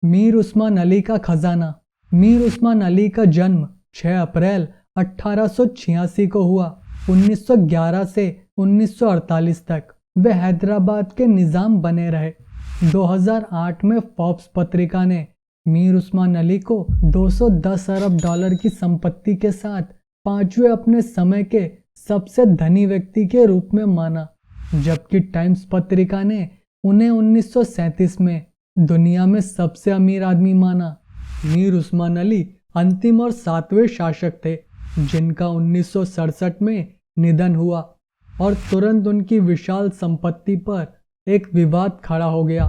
मीर उस्मान अली का खजाना। मीर उस्मान अली का जन्म 6 अप्रैल 1886 को हुआ। 1911 से 1948 तक वे हैदराबाद के निज़ाम बने रहे। 2008 में फोर्ब्स पत्रिका ने मीर उस्मान अली को 210 अरब डॉलर की संपत्ति के साथ पांचवें अपने समय के सबसे धनी व्यक्ति के रूप में माना, जबकि टाइम्स पत्रिका ने उन्हें 1937 में दुनिया में सबसे अमीर आदमी माना। मीर उस्मान अली अंतिम और 7वें शासक थे जिनका 1967 में निधन हुआ और तुरंत उनकी विशाल संपत्ति पर एक विवाद खड़ा हो गया।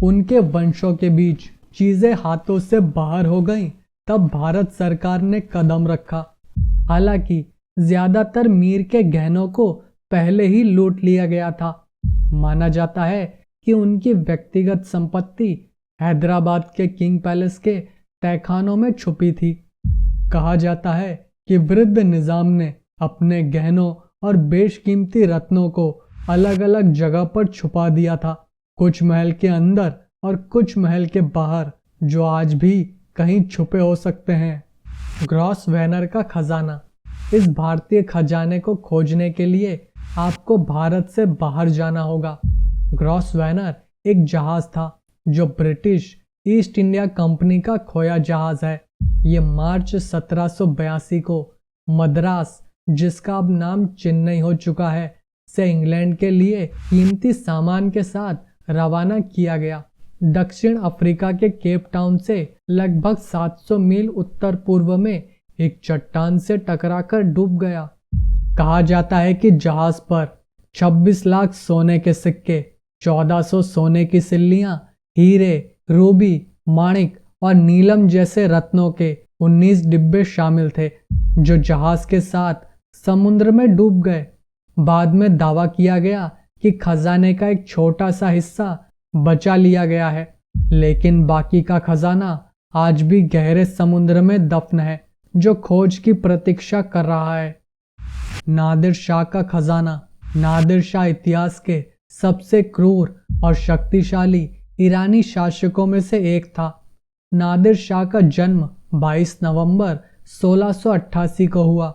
उनके वंशों के बीच चीजें हाथों से बाहर हो गईं, तब भारत सरकार ने कदम रखा। हालांकि ज्यादातर मीर के गहनों को पहले ही लूट लिया गया था। माना जाता है कि उनकी व्यक्तिगत संपत्ति हैदराबाद के किंग पैलेस के तहखानों में छुपी थी। कहा जाता है कि वृद्ध निजाम ने अपने गहनों और बेशकीमती रत्नों को अलग अलग जगह पर छुपा दिया था, कुछ महल के अंदर और कुछ महल के बाहर, जो आज भी कहीं छुपे हो सकते हैं। ग्रॉसवेनर का खजाना। इस भारतीय खजाने को खोजने के लिए आपको भारत से बाहर जाना होगा। ग्रॉसवेनर एक जहाज था जो ब्रिटिश ईस्ट इंडिया कंपनी का खोया जहाज है। ये मार्च 1782 को मद्रास, जिसका अब नाम चेन्नई हो चुका है, से इंग्लैंड के लिए कीमती सामान के साथ रवाना किया गया। दक्षिण अफ्रीका के केप टाउन से लगभग 700 मील उत्तर पूर्व में एक चट्टान से टकराकर डूब गया। कहा जाता है कि जहाज पर 26 लाख सोने के सिक्के, 1400 सोने की सिल्लियां, हीरे, रूबी, माणिक और नीलम जैसे रत्नों के 19 डिब्बे शामिल थे, जो जहाज के साथ समुद्र में डूब गए। बाद में दावा किया गया कि खजाने का एक छोटा सा हिस्सा बचा लिया गया है, लेकिन बाकी का खजाना आज भी गहरे समुद्र में दफन है, जो खोज की प्रतीक्षा कर रहा है। नादिर शाह का खजाना। नादिर शाह इतिहास के सबसे क्रूर और शक्तिशाली ईरानी शासकों में से एक था। नादिर शाह का जन्म 22 नवंबर 1688 को हुआ।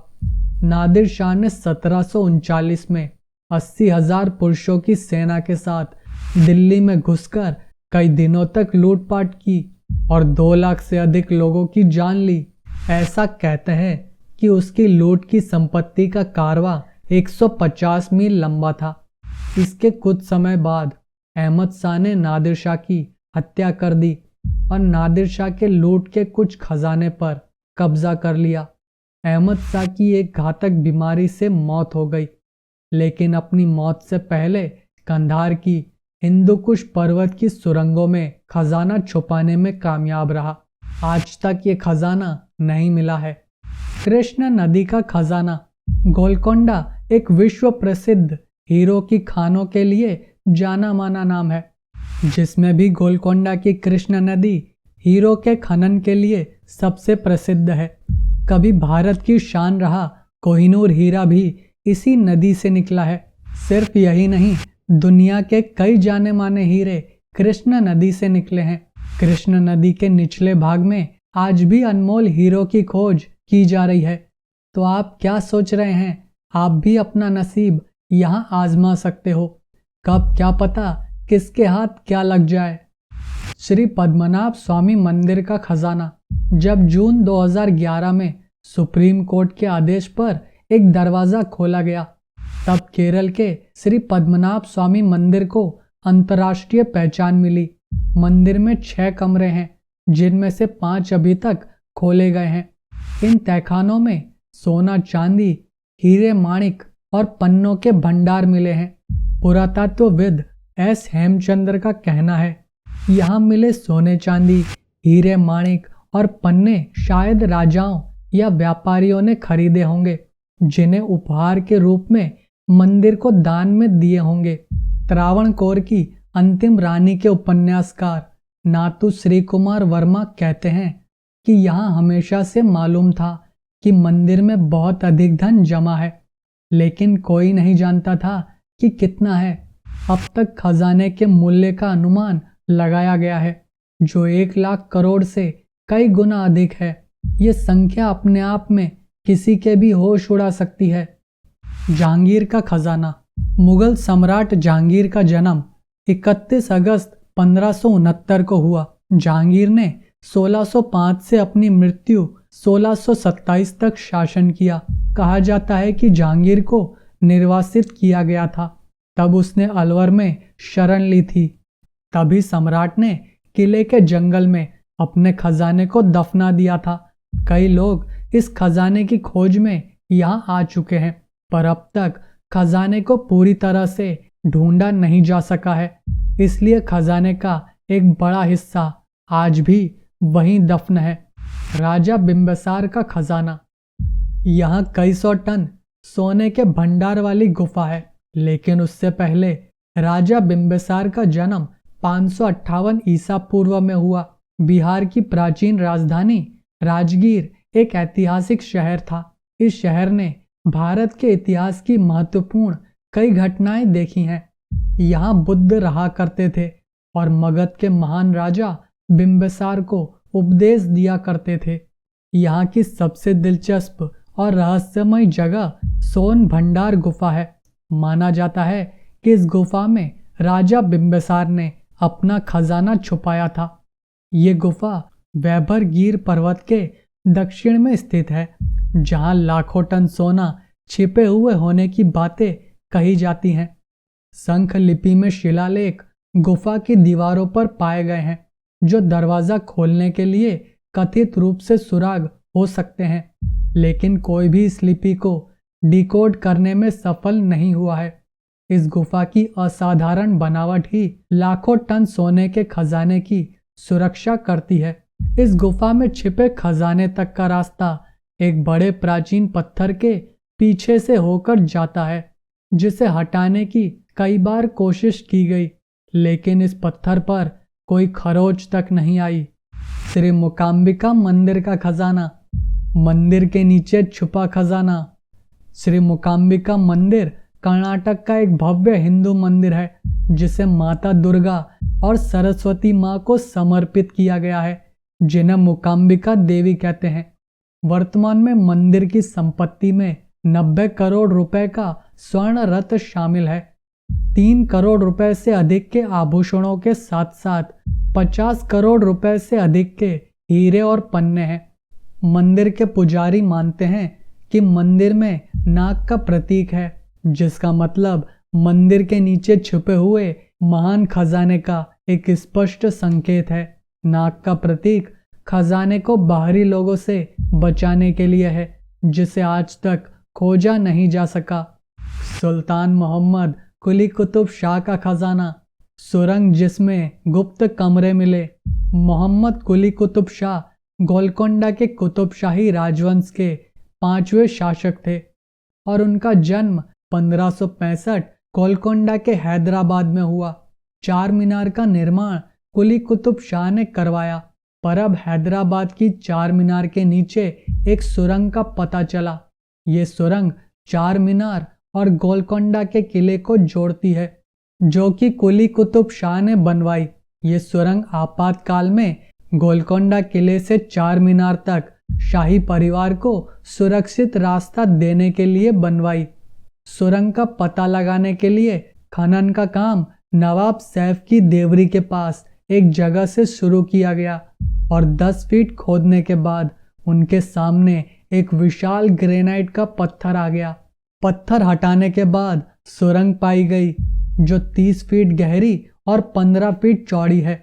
नादिर शाह ने 1739 में 80,000 पुरुषों की सेना के साथ दिल्ली में घुसकर कई दिनों तक लूटपाट की और 2 लाख से अधिक लोगों की जान ली। ऐसा कहते हैं कि उसकी लूट की संपत्ति का कारवां 150 मील लंबा था। इसके कुछ समय बाद अहमद शाह ने नादिर शाह की हत्या कर दी और नादिर शाह के लूट के कुछ खजाने पर कब्जा कर लिया। अहमद शाह की एक घातक बीमारी से मौत हो गई, लेकिन अपनी मौत से पहले कंधार की हिंदू कुश पर्वत की सुरंगों में खजाना छुपाने में कामयाब रहा। आज तक ये खजाना नहीं मिला है। कृष्ण नदी का खजाना। गोलकोंडा एक विश्व प्रसिद्ध हीरो की खानों के लिए जाना माना नाम है, जिसमें भी गोलकोंडा की कृष्ण नदी हीरो के खनन के लिए सबसे प्रसिद्ध है। कभी भारत की शान रहा कोहिनूर हीरा भी इसी नदी से निकला है। सिर्फ यही नहीं, दुनिया के कई जाने माने हीरे कृष्ण नदी से निकले हैं। कृष्ण नदी के निचले भाग में आज भी अनमोल हीरो की खोज की जा रही है। तो आप क्या सोच रहे हैं? आप भी अपना नसीब यहाँ आजमा सकते हो। कब क्या पता किसके हाथ क्या लग जाए। श्री पद्मनाभ स्वामी मंदिर का खजाना। जब जून 2011 में सुप्रीम कोर्ट के आदेश पर एक दरवाजा खोला गया, तब केरल के श्री पद्मनाभ स्वामी मंदिर को अंतर्राष्ट्रीय पहचान मिली। मंदिर में 6 कमरे हैं, जिनमें से 5 अभी तक खोले गए हैं। इन तहखानों में सोना, चांदी, हीरे, माणिक और पन्नों के भंडार मिले हैं। पुरातत्वविद एस हेमचंद्र का कहना है, यहाँ मिले सोने, चांदी, हीरे, माणिक और पन्ने शायद राजाओं या व्यापारियों ने खरीदे होंगे, जिन्हें उपहार के रूप में मंदिर को दान में दिए होंगे। त्रावणकोर की अंतिम रानी के उपन्यासकार नातू श्री कुमार वर्मा कहते हैं कि यहाँ हमेशा से मालूम था कि मंदिर में बहुत अधिक धन जमा है, लेकिन कोई नहीं जानता था कि कितना है। अब तक खजाने के मूल्य का अनुमान लगाया गया है। जो 1 लाख करोड़ से कई गुना अधिक है। ये संख्या अपने आप में किसी के भी होश उड़ा सकती है। जहांगीर का खजाना। मुगल सम्राट जहांगीर का जन्म 31 अगस्त 1569 को हुआ। जहांगीर ने 1605 से अपनी मृत्यु 1627 तक शासन किया। कहा जाता है कि जहांगीर को निर्वासित किया गया था, तब उसने अलवर में शरण ली थी। तभी सम्राट ने किले के जंगल में अपने खजाने को दफना दिया था। कई लोग इस खजाने की खोज में यहाँ आ चुके हैं, पर अब तक खजाने को पूरी तरह से ढूंढा नहीं जा सका है। इसलिए खजाने का एक बड़ा हिस्सा आज भी वहीं दफन है। राजा बिम्बिसार का खजाना। यहाँ कई सौ टन सोने के भंडार वाली गुफा है, लेकिन उससे पहले राजा बिम्बिसार का जन्म 558 ईसा पूर्व में हुआ। बिहार की प्राचीन राजधानी राजगीर एक ऐतिहासिक शहर था। इस शहर ने भारत के इतिहास की महत्वपूर्ण कई घटनाएं देखी हैं। यहाँ बुद्ध रहा करते थे और मगध के महान राजा बिम्बिसार को उपदेश दिया करते थे। यहाँ की सबसे दिलचस्प और रहस्यमय जगह सोन भंडार गुफा है। माना जाता है कि इस गुफा में राजा बिम्बिसार ने अपना खजाना छुपाया था। ये गुफा वैभर गिर पर्वत के दक्षिण में स्थित है, जहाँ लाखों टन सोना छिपे हुए होने की बातें कही जाती हैं। शंख लिपि में शिलालेख गुफा की दीवारों पर पाए गए हैं, जो दरवाजा खोलने के लिए कथित रूप से सुराग हो सकते हैं, लेकिन कोई भी इस लिपि को डिकोड करने में सफल नहीं हुआ है। इस गुफा की असाधारण बनावट ही लाखों टन सोने के खजाने की सुरक्षा करती है। इस गुफा में छिपे खजाने तक का रास्ता एक बड़े प्राचीन पत्थर के पीछे से होकर जाता है, जिसे हटाने की कई बार कोशिश की गई, लेकिन इस पत्थर पर कोई खरोच तक नहीं आई। श्री मूकांबिका मंदिर का खजाना। मंदिर के नीचे छुपा खजाना। श्री मूकांबिका मंदिर कर्नाटक का एक भव्य हिंदू मंदिर है, जिसे माता दुर्गा और सरस्वती माँ को समर्पित किया गया है, जिन्हें मूकांबिका देवी कहते हैं। वर्तमान में मंदिर की संपत्ति में 90 करोड़ रुपए का स्वर्ण रत्न शामिल है। 3 करोड़ रुपए से अधिक के आभूषणों के साथ साथ 50 करोड़ रुपए से अधिक के हीरे और पन्ने हैं। मंदिर के पुजारी मानते हैं कि मंदिर में नाग का प्रतीक है, जिसका मतलब मंदिर के नीचे छुपे हुए महान खजाने का एक स्पष्ट संकेत है। नाग का प्रतीक खजाने को बाहरी लोगों से बचाने के लिए है, जिसे आज तक खोजा नहीं जा सका। सुल्तान मोहम्मद कुली कुतुब शाह का खजाना। सुरंग जिसमें गुप्त कमरे मिले। मोहम्मद कुली कुतुब शाह गोलकोंडा के कुतुब शाही राजवंश के 5वें शासक थे और उनका जन्म 1565 गोलकोंडा के हैदराबाद में हुआ। 4 मीनार का निर्माण कुली कुतुब शाह ने करवाया, पर अब हैदराबाद की 4 मीनार के नीचे एक सुरंग का पता चला। ये सुरंग 4 मीनार और गोलकोंडा के किले को जोड़ती है, जो कि कुली कुतुब शाह ने बनवाई। ये सुरंग आपातकाल में गोलकोंडा किले से 4 मीनार तक शाही परिवार को सुरक्षित रास्ता देने के लिए बनवाई। सुरंग का पता लगाने के लिए खनन का काम नवाब सैफ की देवरी के पास एक जगह से शुरू किया गया और 10 फीट खोदने के बाद उनके सामने एक विशाल ग्रेनाइट का पत्थर आ गया। पत्थर हटाने के बाद सुरंग पाई गई, जो 30 फीट गहरी और 15 फीट चौड़ी है।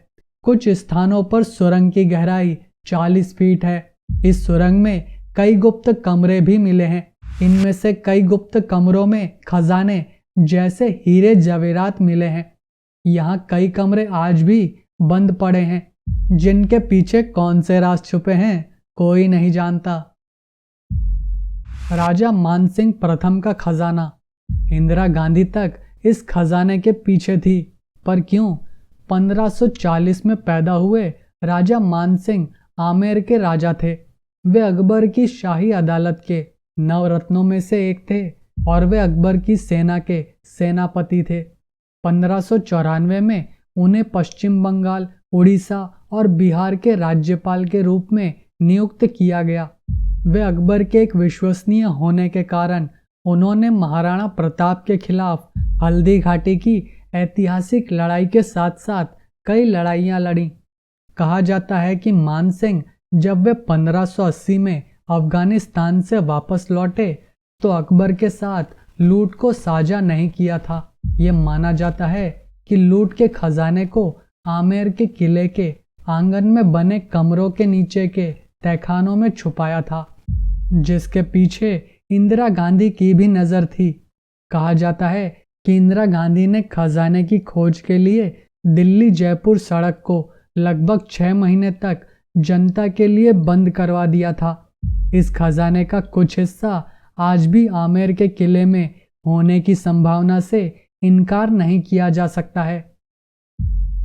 कुछ स्थानों पर सुरंग की गहराई 40 फीट है। इस सुरंग में कई गुप्त कमरे भी मिले हैं। इनमें से कई गुप्त कमरों में खजाने जैसे हीरे जवेरात मिले हैं। यहाँ कई कमरे आज भी बंद पड़े हैं, जिनके पीछे कौन से राज छुपे हैं कोई नहीं जानता। राजा मानसिंह प्रथम का खजाना। इंदिरा गांधी तक इस खजाने के पीछे थी, पर क्यों? 1540 में पैदा हुए राजा मानसिंह आमेर के राजा थे। वे अकबर की शाही अदालत के नवरत्नों में से एक थे और वे अकबर की सेना के सेनापति थे। 1594 में उन्हें पश्चिम बंगाल, उड़ीसा और बिहार के राज्यपाल के रूप में नियुक्त किया गया। वे अकबर के एक विश्वसनीय होने के कारण उन्होंने महाराणा प्रताप के खिलाफ हल्दी घाटी की ऐतिहासिक लड़ाई के साथ साथ कई लड़ाइयां लड़ी। कहा जाता है कि मानसिंह जब वे 1580 में अफगानिस्तान से वापस लौटे तो अकबर के साथ लूट को साझा नहीं किया था। ये माना जाता है कि लूट के खजाने को आमेर के किले के आंगन में बने कमरों के नीचे के तहखानों में छुपाया था, जिसके पीछे इंदिरा गांधी की भी नज़र थी। कहा जाता है कि इंदिरा गांधी ने खजाने की खोज के लिए दिल्ली जयपुर सड़क को लगभग 6 महीने तक जनता के लिए बंद करवा दिया था। इस खजाने का कुछ हिस्सा आज भी आमेर के किले में होने की संभावना से इनकार नहीं किया जा सकता है।